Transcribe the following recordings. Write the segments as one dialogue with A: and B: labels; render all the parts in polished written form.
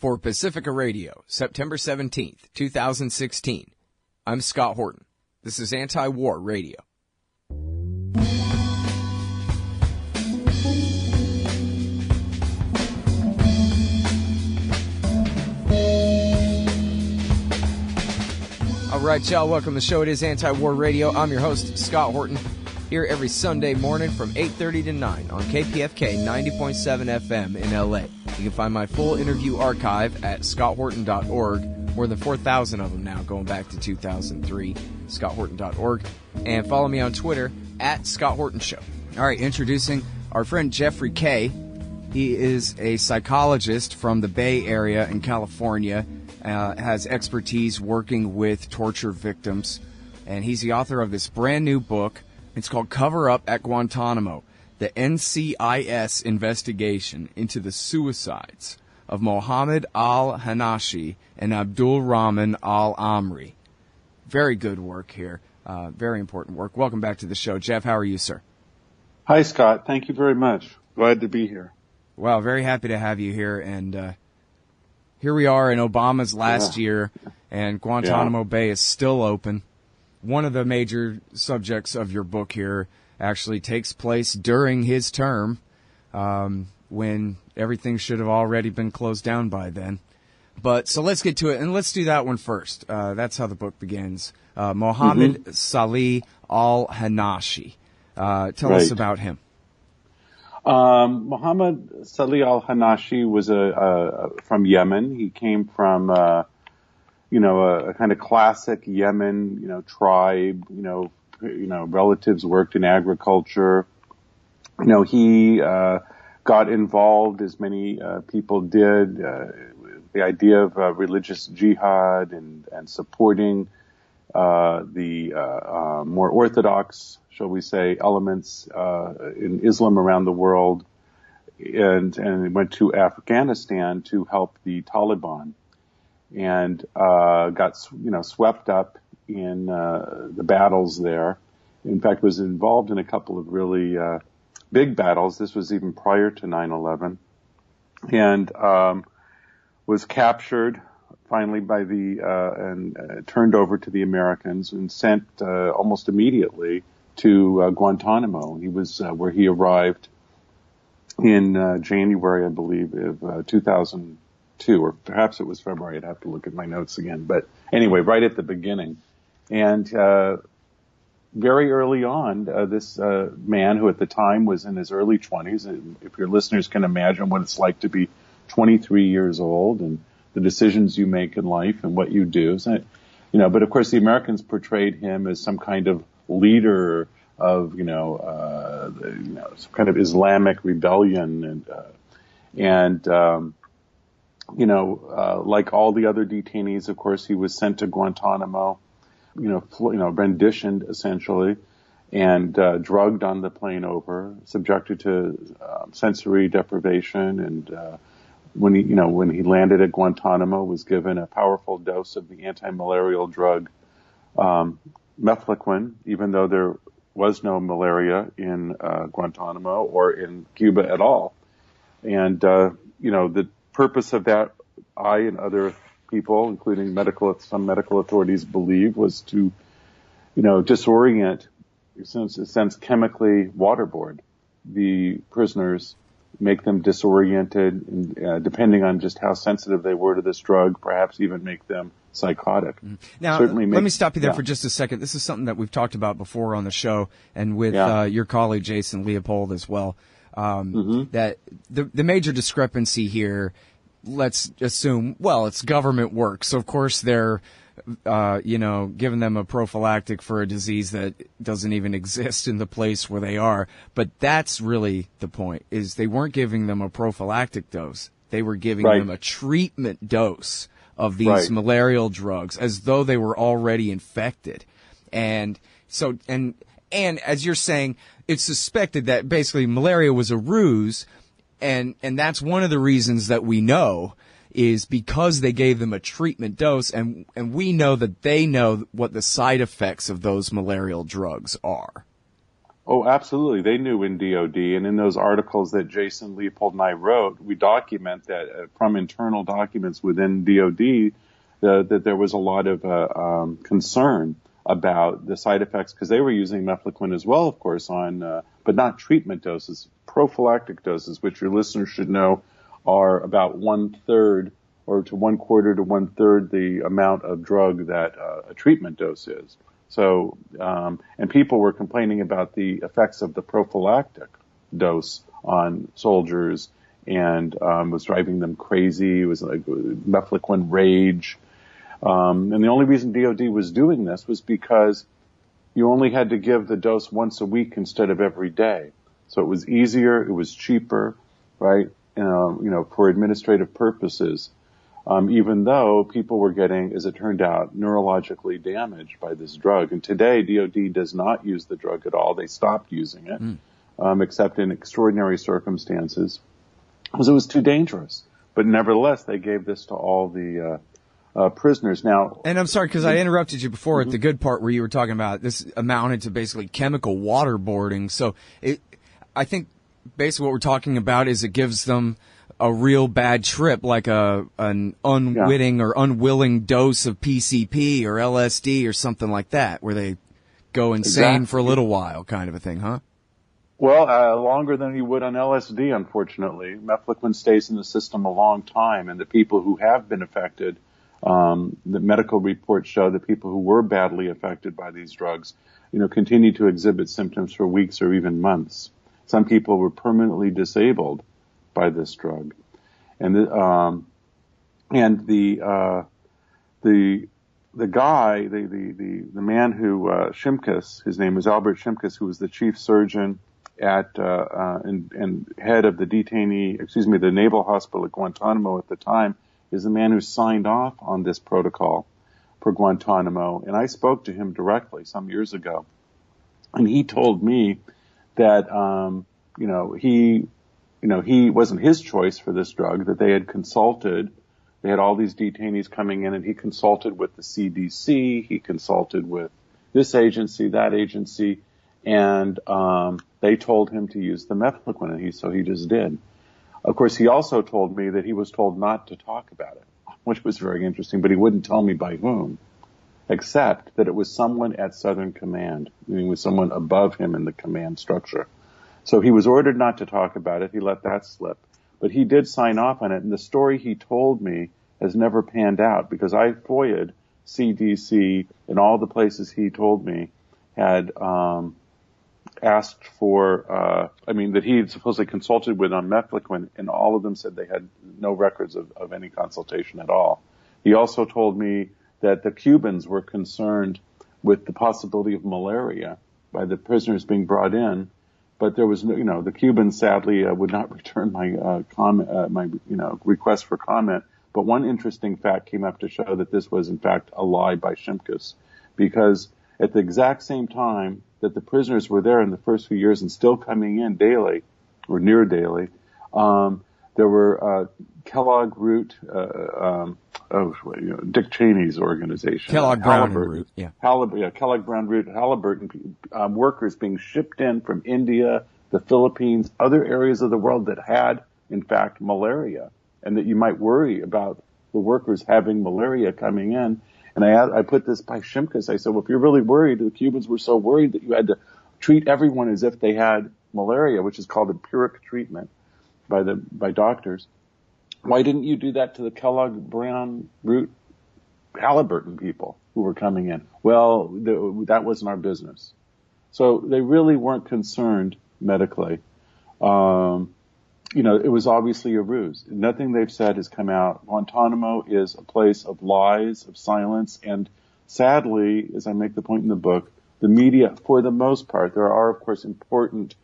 A: For Pacifica Radio, September 17th, 2016, I'm Scott Horton. This is Anti-War Radio. All right, y'all, welcome to the show. It is Anti-War Radio. I'm your host, Scott Horton, here every Sunday morning from 8:30 to 9 on KPFK 90.7 FM in L.A. You can find my full interview archive at scotthorton.org. More than 4,000 of them now, going back to 2003, scotthorton.org. And follow me on Twitter at Scott Horton Show. All right, introducing our friend Jeffrey Kaye. He is a psychologist from the Bay Area in California, has expertise working with torture victims, and he's the author of this brand new book. It's called Cover Up at Guantanamo, the NCIS Investigation into the Suicides of Mohammed al-Hanashi and Abdul Rahman al-Amri. Very good work here. Very important work. Welcome back to the show. Jeff, how are you, sir?
B: Hi, Scott. Thank you very much. Glad to be here.
A: Well, very happy to have you here. And here we are in Obama's last year, and Guantanamo Bay is still open. One of the major subjects of your book here actually takes place during his term, when everything should have already been closed down by then. But so let's get to it, and let's do that one first. That's how the book begins. Mohammed Salih al-Hanashi. Tell us about him.
B: Mohammed Salih al-Hanashi was from Yemen. He came from a kind of classic Yemen, tribe, relatives worked in agriculture. He got involved, as many people did, the idea of religious jihad and supporting the more orthodox, shall we say, elements in Islam around the world, and went to Afghanistan to help the Taliban, and got swept up in the battles there. In fact, was involved in a couple of really big battles. This was even prior to 9/11, and was captured finally by and turned over to the Americans and sent almost immediately to Guantanamo. He was where he arrived in January, I believe, of 2002, or perhaps it was February. I'd have to look at my notes again. But anyway, right at the beginning. And very early on, this man, who at the time was in his early 20s, and if your listeners can imagine what it's like to be 23 years old and the decisions you make in life and what you do. So, but of course the Americans portrayed him as some kind of leader of, some kind of Islamic rebellion. Like all the other detainees, of course, he was sent to Guantanamo, renditioned essentially, and drugged on the plane over, subjected to sensory deprivation, and when he landed at Guantanamo, was given a powerful dose of the anti-malarial drug mefloquine, even though there was no malaria in Guantanamo or in Cuba at all. And the purpose of that, I and other people, including some medical authorities, believe, was to, disorient, in a sense, chemically waterboard the prisoners, make them disoriented, and depending on just how sensitive they were to this drug, perhaps even make them psychotic.
A: Now, let me stop you there for just a second. This is something that we've talked about before on the show, and with your colleague Jason Leopold as well. That the major discrepancy here, let's assume, it's government work. So of course they're, giving them a prophylactic for a disease that doesn't even exist in the place where they are. But that's really the point, is they weren't giving them a prophylactic dose. They were giving them a treatment dose of these malarial drugs as though they were already infected. And so, and as you're saying, it's suspected that basically malaria was a ruse, and that's one of the reasons that we know is because they gave them a treatment dose, and we know that they know what the side effects of those malarial drugs are.
B: Oh, absolutely. They knew in DOD, and in those articles that Jason Leopold and I wrote, we document that from internal documents within DOD that there was a lot of concern about the side effects, because they were using mefloquine as well, of course, on but not treatment doses, prophylactic doses, which your listeners should know are about 1/3 or to 1/4 to 1/3 the amount of drug that a treatment dose is. So, and people were complaining about the effects of the prophylactic dose on soldiers, and was driving them crazy. It was like mefloquine rage. And the only reason DOD was doing this was because you only had to give the dose once a week instead of every day. So it was easier, it was cheaper, right? For administrative purposes. Even though people were getting, as it turned out, neurologically damaged by this drug. And today, DOD does not use the drug at all. They stopped using it, except in extraordinary circumstances, because it was too dangerous. But nevertheless, they gave this to all the prisoners. Now,
A: and I'm sorry, because I interrupted you before at the good part where you were talking about this amounted to basically chemical waterboarding. So I think basically what we're talking about is it gives them a real bad trip, like an unwitting or unwilling dose of PCP or LSD or something like that, where they go insane for a little while, kind of a thing, huh?
B: Well, longer than you would on LSD, unfortunately. Mefloquine stays in the system a long time, and the people who have been affected, the medical reports show that people who were badly affected by these drugs, continue to exhibit symptoms for weeks or even months. Some people were permanently disabled by this drug, and the guy, the man who Shimkus, his name was Albert Shimkus, who was the chief surgeon at and head of the the naval hospital at Guantanamo at the time, is the man who signed off on this protocol for Guantanamo. And I spoke to him directly some years ago, and he told me that he wasn't his choice for this drug, that they had consulted. They had all these detainees coming in, and he consulted with the CDC, he consulted with this agency, that agency, and they told him to use the mefloquine, and so he just did. Of course, he also told me that he was told not to talk about it, which was very interesting, but he wouldn't tell me by whom, except that it was someone at Southern Command, meaning it was someone above him in the command structure. So he was ordered not to talk about it. He let that slip. But he did sign off on it. And the story he told me has never panned out, because I FOIA'd CDC and all the places he told me had asked for, that he had supposedly consulted with on mefloquine, and all of them said they had no records of any consultation at all. He also told me that the Cubans were concerned with the possibility of malaria by the prisoners being brought in. But there was no, the Cubans sadly would not return my request for comment. But one interesting fact came up to show that this was in fact a lie by Shimkus, because at the exact same time that the prisoners were there in the first few years and still coming in daily or near daily, there were Kellogg Root, Dick Cheney's organization.
A: Kellogg Brown Root, yeah.
B: Kellogg Brown Root, Halliburton, workers being shipped in from India, the Philippines, other areas of the world that had, in fact, malaria, and that you might worry about the workers having malaria coming in. And I put this by Shimkus. I said, well, if you're really worried, the Cubans were so worried that you had to treat everyone as if they had malaria, which is called empiric treatment by doctors. Why didn't you do that to the Kellogg Brown Root Halliburton people who were coming in? Well, that wasn't our business. So they really weren't concerned medically. It was obviously a ruse. Nothing they've said has come out. Guantanamo is a place of lies, of silence, and sadly, as I make the point in the book, the media, for the most part, there are, of course, important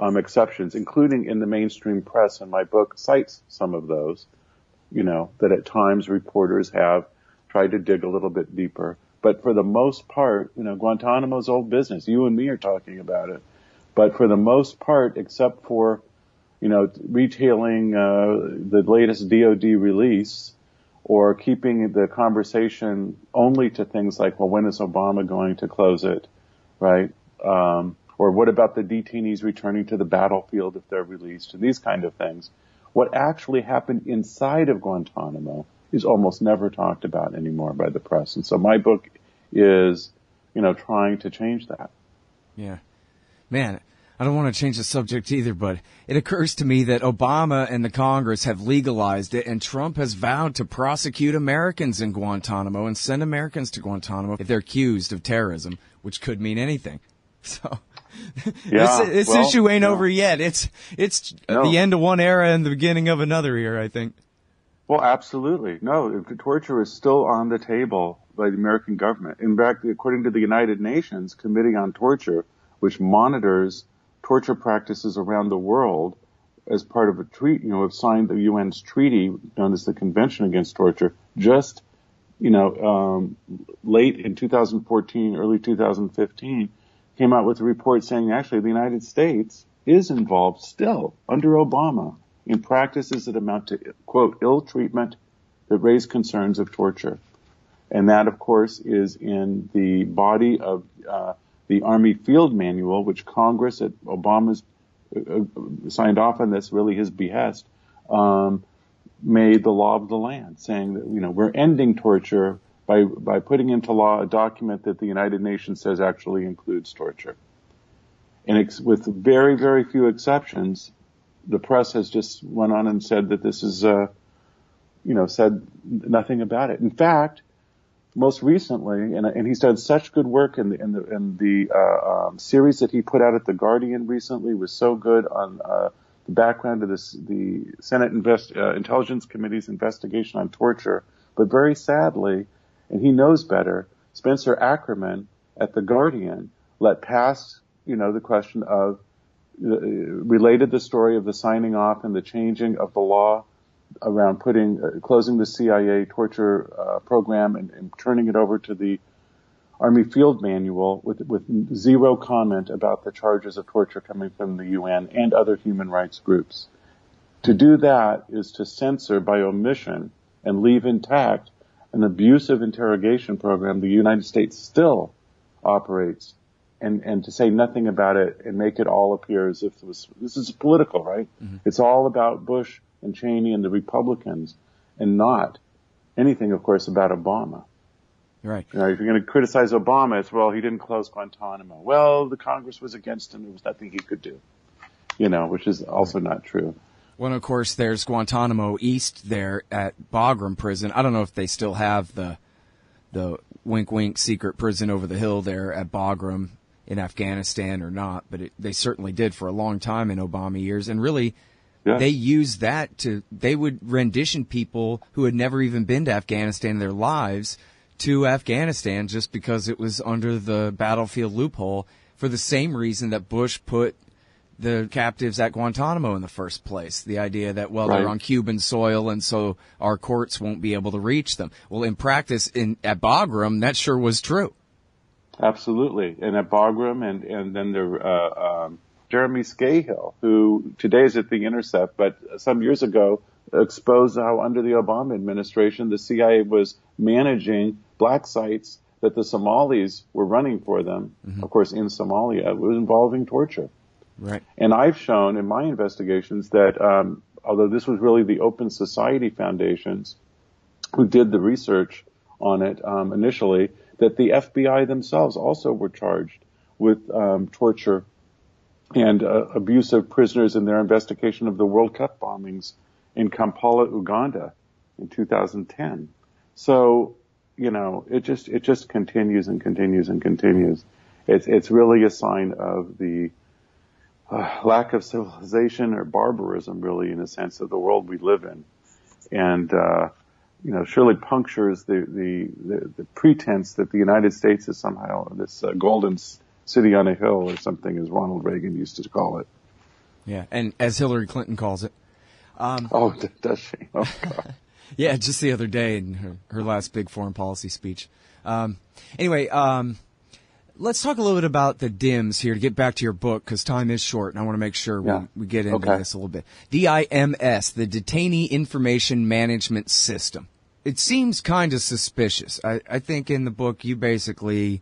B: exceptions, including in the mainstream press, and my book cites some of those, that at times reporters have tried to dig a little bit deeper. But for the most part, Guantanamo's old business. You and me are talking about it. But for the most part, except for, retailing the latest DOD release, or keeping the conversation only to things like, well, when is Obama going to close it, right? Or what about the detainees returning to the battlefield if they're released, and these kind of things. What actually happened inside of Guantanamo is almost never talked about anymore by the press. And so my book is, trying to change that.
A: Yeah. Man, I don't want to change the subject either, but it occurs to me that Obama and the Congress have legalized it, and Trump has vowed to prosecute Americans in Guantanamo and send Americans to Guantanamo if they're accused of terrorism, which could mean anything. So this issue ain't over yet. It's the end of one era and the beginning of another here, I think.
B: Well, absolutely. No, torture is still on the table by the American government. In fact, according to the United Nations Committee on Torture, which monitors torture practices around the world as part of a treaty, have signed the UN's treaty known as the Convention Against Torture, just, late in 2014, early 2015, came out with a report saying actually the United States is involved still under Obama in practices that amount to, quote, ill treatment that raise concerns of torture. And that, of course, is in the body of the Army Field Manual, which Congress at Obama's signed off on. That's really his behest, made the law of the land, saying that, we're ending torture by putting into law a document that the United Nations says actually includes torture. And with very, very few exceptions, the press has just went on and said that this is, said nothing about it. In fact, most recently, and he's done such good work in the series that he put out at The Guardian recently was so good on the background of the Senate Intelligence Committee's investigation on torture. But very sadly, and he knows better, Spencer Ackerman at The Guardian let pass, the question of related the story of the signing off and the changing of the law around closing the CIA torture program and turning it over to the Army Field Manual with zero comment about the charges of torture coming from the UN and other human rights groups. To do that is to censor by omission and leave intact an abusive interrogation program the United States still operates, and to say nothing about it and make it all appear as if this is political, right? Mm-hmm. It's all about Bush and Cheney and the Republicans, and not anything, of course, about Obama.
A: Right.
B: If you're going to criticize Obama, it's, he didn't close Guantanamo. Well, the Congress was against him. There was nothing he could do, which is also not true.
A: Well, of course, there's Guantanamo East there at Bagram Prison. I don't know if they still have the wink-wink secret prison over the hill there at Bagram in Afghanistan or not, but they certainly did for a long time in Obama years. And really, they used that they would rendition people who had never even been to Afghanistan in their lives to Afghanistan just because it was under the battlefield loophole for the same reason that Bush put the captives at Guantanamo in the first place. The idea that, they're on Cuban soil and so our courts won't be able to reach them. Well, in practice, at Bagram, that sure was true.
B: Absolutely. And at Bagram and then there, Jeremy Scahill, who today is at The Intercept, but some years ago exposed how under the Obama administration, the CIA was managing black sites that the Somalis were running for them, of course, in Somalia. It was involving torture.
A: Right.
B: And I've shown in my investigations that although this was really the Open Society Foundations who did the research on it initially, that the FBI themselves also were charged with torture and abuse of prisoners in their investigation of the World Cup bombings in Kampala, Uganda in 2010. So, it just continues and continues and continues. It's really a sign of the lack of civilization or barbarism, really, in a sense, of the world we live in. And, surely punctures the pretense that the United States is somehow this golden city on a hill or something, as Ronald Reagan used to call it.
A: Yeah, and as Hillary Clinton calls it.
B: Does she? Oh, God.
A: Yeah, just the other day in her last big foreign policy speech. Anyway, let's talk a little bit about the DIMS here to get back to your book, because time is short, and I want to make sure we get into this a little bit. DIMS, the Detainee Information Management System. It seems kind of suspicious. I think in the book you basically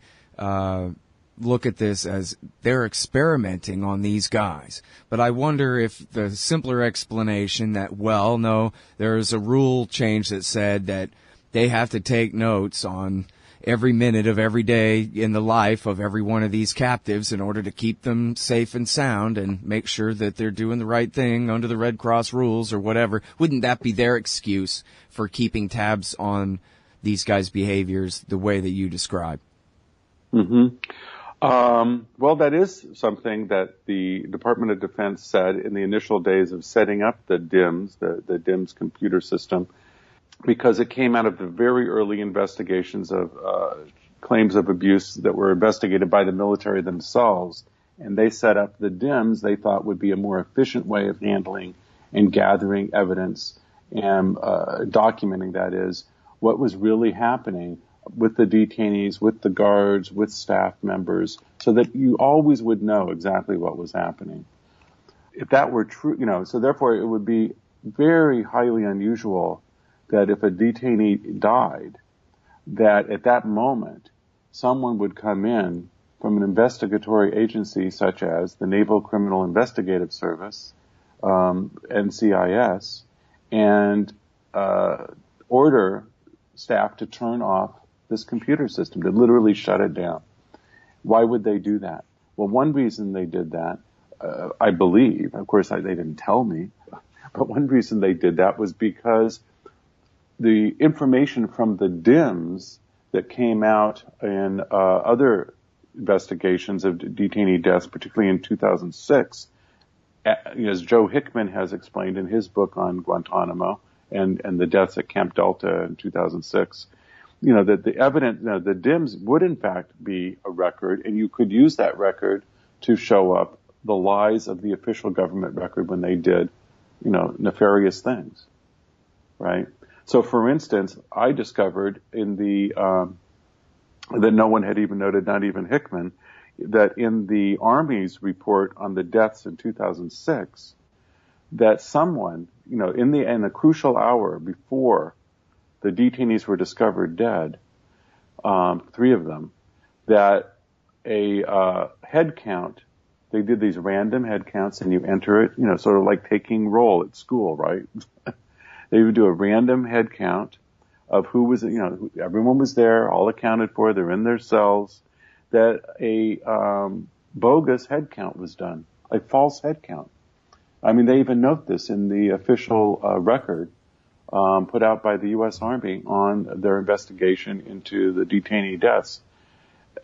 A: look at this as they're experimenting on these guys. But I wonder if the simpler explanation that, well, no, there's a rule change that said that they have to take notes on every minute of every day in the life of every one of these captives in order to keep them safe and sound and make sure that they're doing the right thing under the Red Cross rules or whatever. Wouldn't that be their excuse for keeping tabs on these guys' behaviors the way that you describe?
B: Mm-hmm. Well, that is something that the Department of Defense said in the initial days of setting up the DIMS, the DIMS computer system, because it came out of the very early investigations of claims of abuse that were investigated by the military themselves. And they set up the DIMS they thought would be a more efficient way of handling and gathering evidence and documenting, that is, what was really happening with the detainees, with the guards, with staff members, so that you always would know exactly what was happening. If that were true, so therefore it would be very highly unusual that if a detainee died, that at that moment, someone would come in from an investigatory agency such as the Naval Criminal Investigative Service, NCIS, and order staff to turn off this computer system, to literally shut it down. Why would they do that? Well, one reason they did that, I believe, of course they didn't tell me, but one reason they did that was because the information from the DIMS that came out in other investigations of detainee deaths, particularly in 2006, as Joe Hickman has explained in his book on Guantanamo and the deaths at Camp Delta in 2006, that the evidence, the DIMS would in fact be a record, and you could use that record to show up the lies of the official government record when they did, nefarious things, right? So, for instance, I discovered in that no one had even noted, not even Hickman, that in the Army's report on the deaths in 2006, that someone, in the crucial hour before the detainees were discovered dead, 3 of them, that a head count, they did these random head counts, and you enter it, sort of like taking roll at school, right? They would do a random head count of who was, everyone was there, all accounted for, they're in their cells, that a bogus head count was done, a false head count. I mean, they even note this in the official record put out by the U.S. Army on their investigation into the detainee deaths.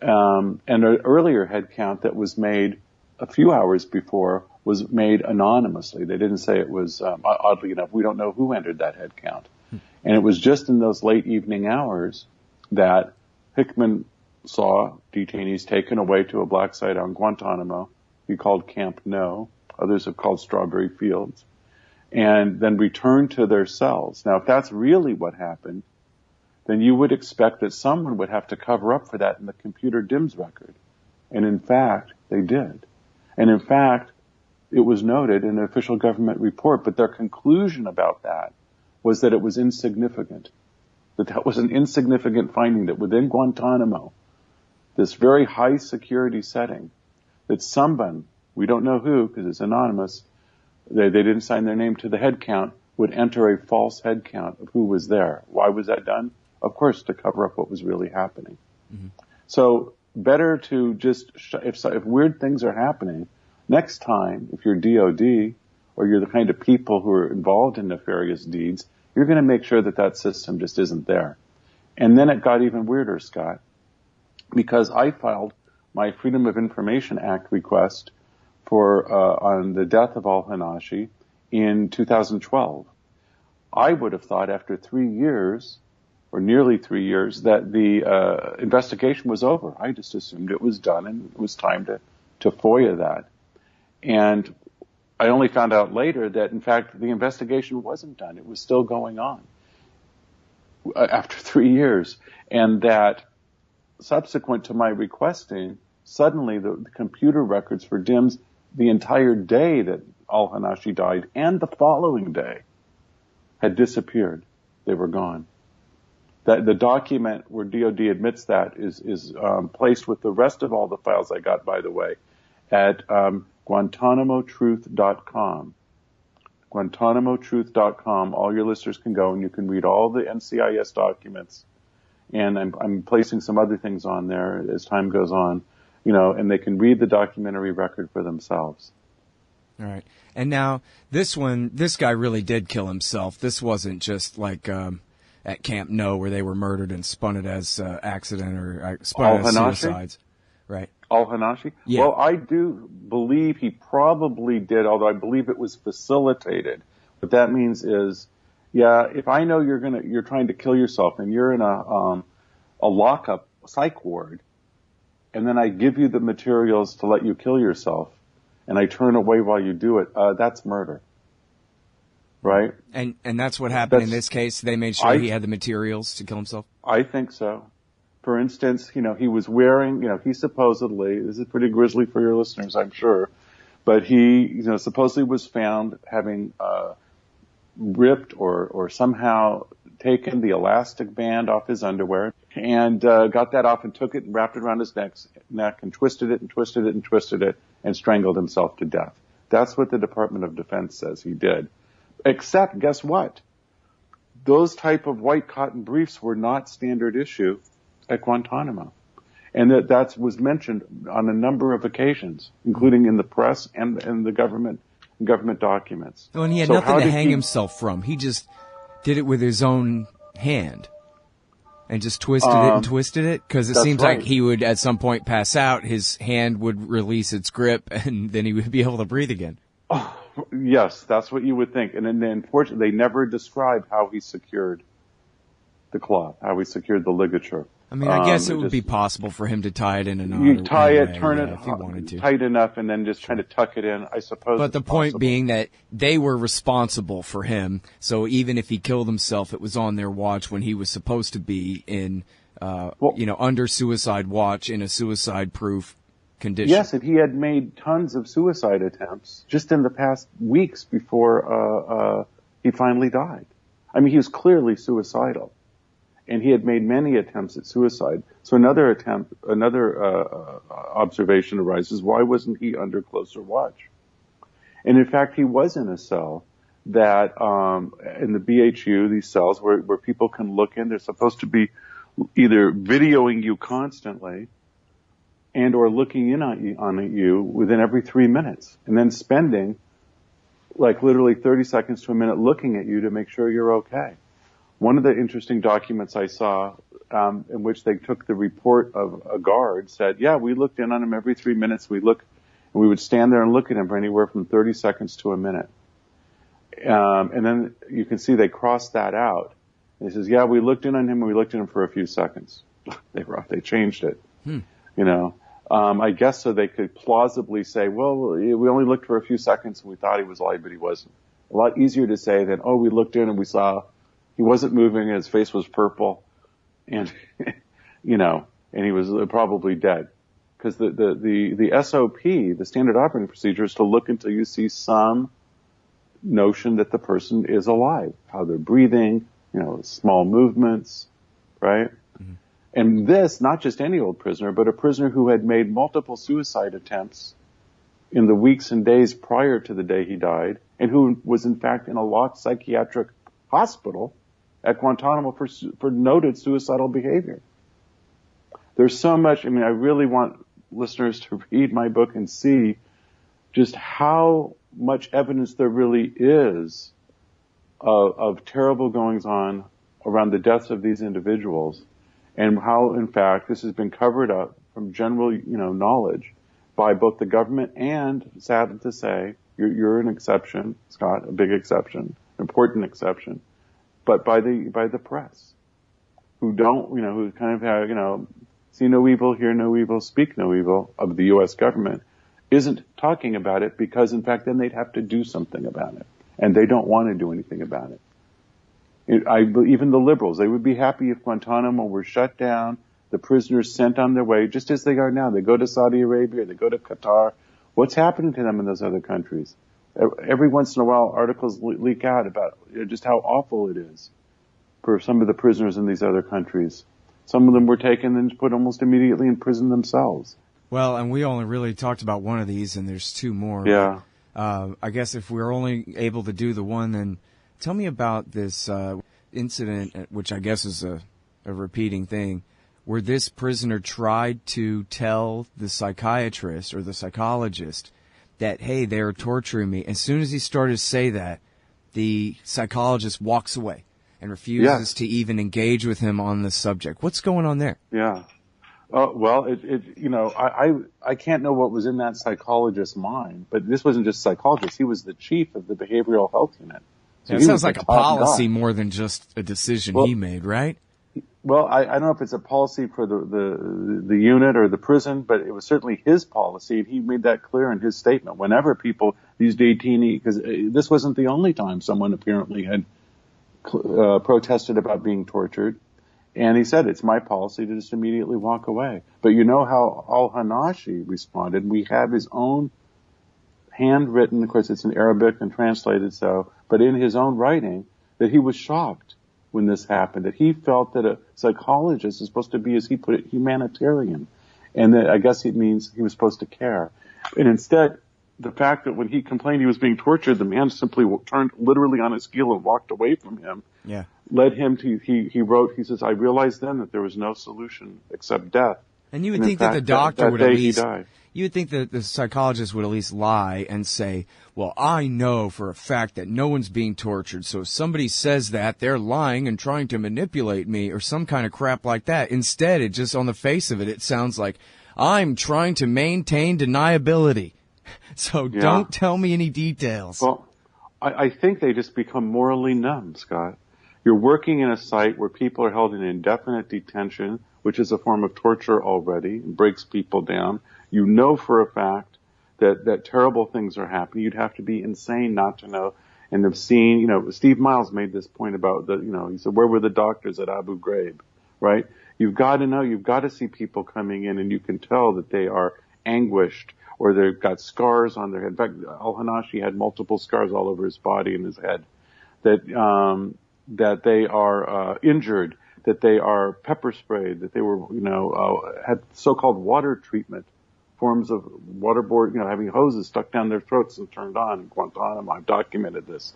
B: And an earlier head count that was made a few hours before was made anonymously. They didn't say it was, oddly enough, we don't know who entered that head count. And it was just in those late evening hours that Hickman saw detainees taken away to a black site on Guantanamo. He called Camp No. Others have called Strawberry Fields. And then returned to their cells. Now, if that's really what happened, then you would expect that someone would have to cover up for that in the computer DIMS record. And in fact, they did. And in fact, it was noted in an official government report, but their conclusion about that was that it was insignificant. That was an insignificant finding, that within Guantanamo, this very high security setting, that someone, we don't know who because it's anonymous, they didn't sign their name to the head count, would enter a false head count of who was there. Why was that done? Of course, to cover up what was really happening. Mm-hmm. So better to just, if weird things are happening, next time, if you're DOD or you're the kind of people who are involved in nefarious deeds, you're going to make sure that that system just isn't there. And then it got even weirder, Scott, because I filed my Freedom of Information Act request for on the death of Hanashi in 2012. I would have thought after 3 years, or nearly 3 years, that the investigation was over. I just assumed it was done and it was time to FOIA that. And I only found out later that, in fact, the investigation wasn't done. It was still going on after 3 years. And that subsequent to my requesting, suddenly the computer records for DIMS the entire day that Hanashi died and the following day had disappeared. They were gone. That the document where DOD admits that is placed with the rest of all the files I got, by the way, at GuantanamoTruth.com. GuantanamoTruth.com. All your listeners can go and you can read all the NCIS documents. And I'm placing some other things on there as time goes on, and they can read the documentary record for themselves.
A: All right. And now this guy really did kill himself. This wasn't just like at Camp No where they were murdered and spun it as accident or spun it as suicides. Right.
B: Hanashi?
A: Yeah.
B: Well, I do believe he probably did, although I believe it was facilitated. What that means is, if I know you're trying to kill yourself and you're in a lockup psych ward, and then I give you the materials to let you kill yourself, and I turn away while you do it, that's murder. Right?
A: And that's what happened in this case? They made sure he had the materials to kill himself? I
B: think so. For instance, he was wearing, he supposedly, this is pretty grisly for your listeners, I'm sure, but he, supposedly was found having ripped or somehow taken the elastic band off his underwear and got that off and took it and wrapped it around his neck and twisted it and twisted it and twisted it and strangled himself to death. That's what the Department of Defense says he did. Except, guess what? Those type of white cotton briefs were not standard issue at Guantanamo. And that was mentioned on a number of occasions, including in the press and in the government documents.
A: Well, and he had nothing to hang himself from. He just did it with his own hand and just twisted it and twisted it, because it seems like he would at some point pass out, his hand would release its grip, and then he would be able to breathe again.
B: Oh, yes, that's what you would think. And then unfortunately, they never describe how he secured the cloth, how he secured the ligature.
A: I mean, I guess it would be possible for him to tie it in an
B: You tie it, turn it
A: if he wanted to.
B: Tight enough, and then just kind of tuck it in, I suppose.
A: But the point being that they were responsible for him, so even if he killed himself, it was on their watch when he was supposed to be in, under suicide watch in a suicide-proof condition.
B: Yes, and he had made tons of suicide attempts just in the past weeks before he finally died. I mean, he was clearly suicidal. And he had made many attempts at suicide. So another observation arises: why wasn't he under closer watch? And in fact, he was in a cell that in the BHU, these cells where people can look in. They're supposed to be either videoing you constantly and or looking in on you within every 3 minutes, and then spending like literally 30 seconds to a minute looking at you to make sure you're okay. One of the interesting documents I saw in which they took the report of a guard said, we looked in on him every 3 minutes. We would stand there and look at him for anywhere from 30 seconds to a minute. And then you can see they crossed that out. And he says, we looked in on him and we looked at him for a few seconds. They changed it. I guess so they could plausibly say, well, we only looked for a few seconds and we thought he was alive, but he wasn't. A lot easier to say than, we looked in and we saw he wasn't moving and his face was purple and, and he was probably dead. Because the SOP, the standard operating procedure, is to look until you see some notion that the person is alive, how they're breathing, small movements, right? Mm-hmm. And this, not just any old prisoner, but a prisoner who had made multiple suicide attempts in the weeks and days prior to the day he died, and who was in fact in a locked psychiatric hospital at Guantanamo for noted suicidal behavior. There's so much, I really want listeners to read my book and see just how much evidence there really is of terrible goings on around the deaths of these individuals, and how, in fact, this has been covered up from general, knowledge by both the government and, sad to say, you're an exception, Scott, a big exception, important exception, but by the press, who don't, who kind of have, see no evil, hear no evil, speak no evil of the U.S. government, isn't talking about it because, in fact, then they'd have to do something about it. And they don't want to do anything about it. Even the liberals, they would be happy if Guantanamo were shut down, the prisoners sent on their way, just as they are now. They go to Saudi Arabia, they go to Qatar. What's happening to them in those other countries? Every once in a while, articles leak out about just how awful it is. for some of the prisoners in these other countries. Some of them were taken and put almost immediately in prison themselves.
A: Well, and we only really talked about one of these, and there's two more.
B: Yeah.
A: But, I guess if we're only able to do the one, then tell me about this incident, which I guess is a repeating thing, where this prisoner tried to tell the psychiatrist or the psychologist that, hey, they're torturing me. As soon as he started to say that, the psychologist walks away and refuses to even engage with him on the subject. What's going on there?
B: Yeah. Well, I can't know what was in that psychologist's mind, but this wasn't just a psychologist. He was the chief of the behavioral health unit. So
A: it sounds like a policy more than just a decision he made, right?
B: Well, I don't know if it's a policy for the unit or the prison, but it was certainly his policy, and he made that clear in his statement. Whenever people, these detainees, because this wasn't the only time someone apparently had protested about being tortured, and he said, it's my policy to just immediately walk away. But you know how Hanashi responded. We have his own handwritten, of course it's in Arabic and translated so, but in his own writing, that he was shocked when this happened, that he felt that a psychologist is supposed to be, as he put it, humanitarian. And that I guess it means he was supposed to care. And instead, the fact that when he complained he was being tortured, the man simply turned literally on his heel and walked away from him, led him to, he wrote, he says, I realized then that there was no solution except death.
A: And you would think that the doctor would at least, you would think that the psychologist would at least lie and say, well, I know for a fact that no one's being tortured, so if somebody says that, they're lying and trying to manipulate me or some kind of crap like that. Instead, it just, on the face of it, it sounds like, I'm trying to maintain deniability. So don't tell me any details.
B: Well, I think they just become morally numb, Scott. You're working in a site where people are held in indefinite detention, which is a form of torture already, and breaks people down. You know for a fact that terrible things are happening. You'd have to be insane not to know and have seen, Steve Miles made this point about he said, where were the doctors at Abu Ghraib, right? You've got to know, you've got to see people coming in and you can tell that they are anguished or they've got scars on their head. In fact, Al-Hanashi had multiple scars all over his body and his head. That they are injured, that they are pepper sprayed, that they were, had so-called water treatment, forms of waterboard, having hoses stuck down their throats and turned on in Guantanamo. I've documented this.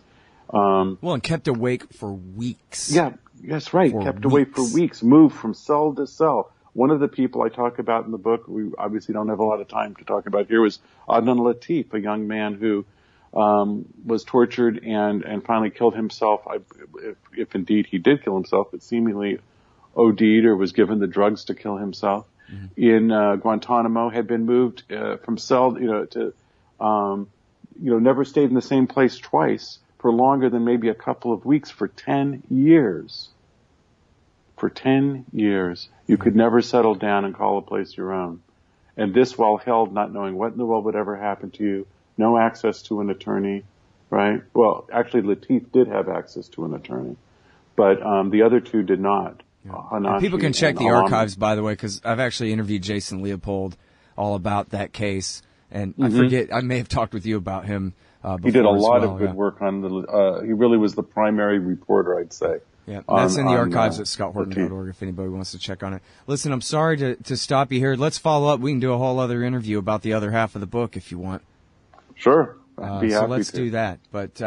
A: And kept awake for weeks.
B: Yeah, that's right. Kept awake for weeks, moved from cell to cell. One of the people I talk about in the book, we obviously don't have a lot of time to talk about here, was Adnan Latif, a young man who was tortured and finally killed himself. If indeed he did kill himself, but seemingly OD'd or was given the drugs to kill himself. In Guantanamo, had been moved from cell, to never stayed in the same place twice for longer than maybe a couple of weeks for 10 years. For 10 years, you could never settle down and call a place your own. And this while held, not knowing what in the world would ever happen to you, no access to an attorney, right? Well, actually, Latif did have access to an attorney, but the other two did not.
A: And people can check the archives, by the way, because I've actually interviewed Jason Leopold all about that case, and I forget, I may have talked with you about him before.
B: He did a lot of good work on he really was the primary reporter, I'd say.
A: Yeah, that's in the archives at scotthorton.org if anybody wants to check on it. Listen, I'm sorry to stop you here. Let's follow up. We can do a whole other interview about the other half of the book if you want.
B: Sure.
A: So let's do that. But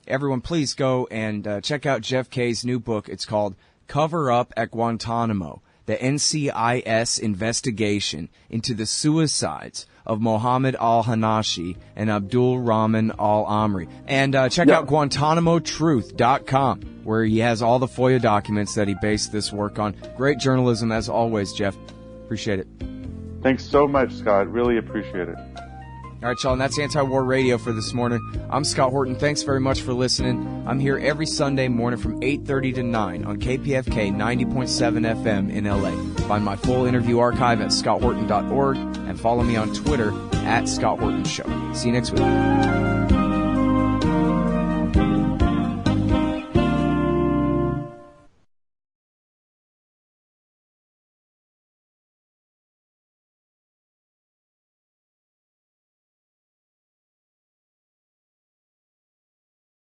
A: everyone, please go and check out Jeff Kaye's new book. It's called Cover Up at Guantanamo, the NCIS Investigation into the Suicides of Mohammed al-Hanashi and Abdul Rahman al-Amri. And check out GuantanamoTruth.com, where he has all the FOIA documents that he based this work on. Great journalism, as always, Jeff. Appreciate it.
B: Thanks so much, Scott. Really appreciate it.
A: All right, y'all, and that's Anti-War Radio for this morning. I'm Scott Horton. Thanks very much for listening. I'm here every Sunday morning from 8:30 to 9 on KPFK 90.7 FM in LA. Find my full interview archive at scotthorton.org and follow me on Twitter at Scott Horton Show. See you next week.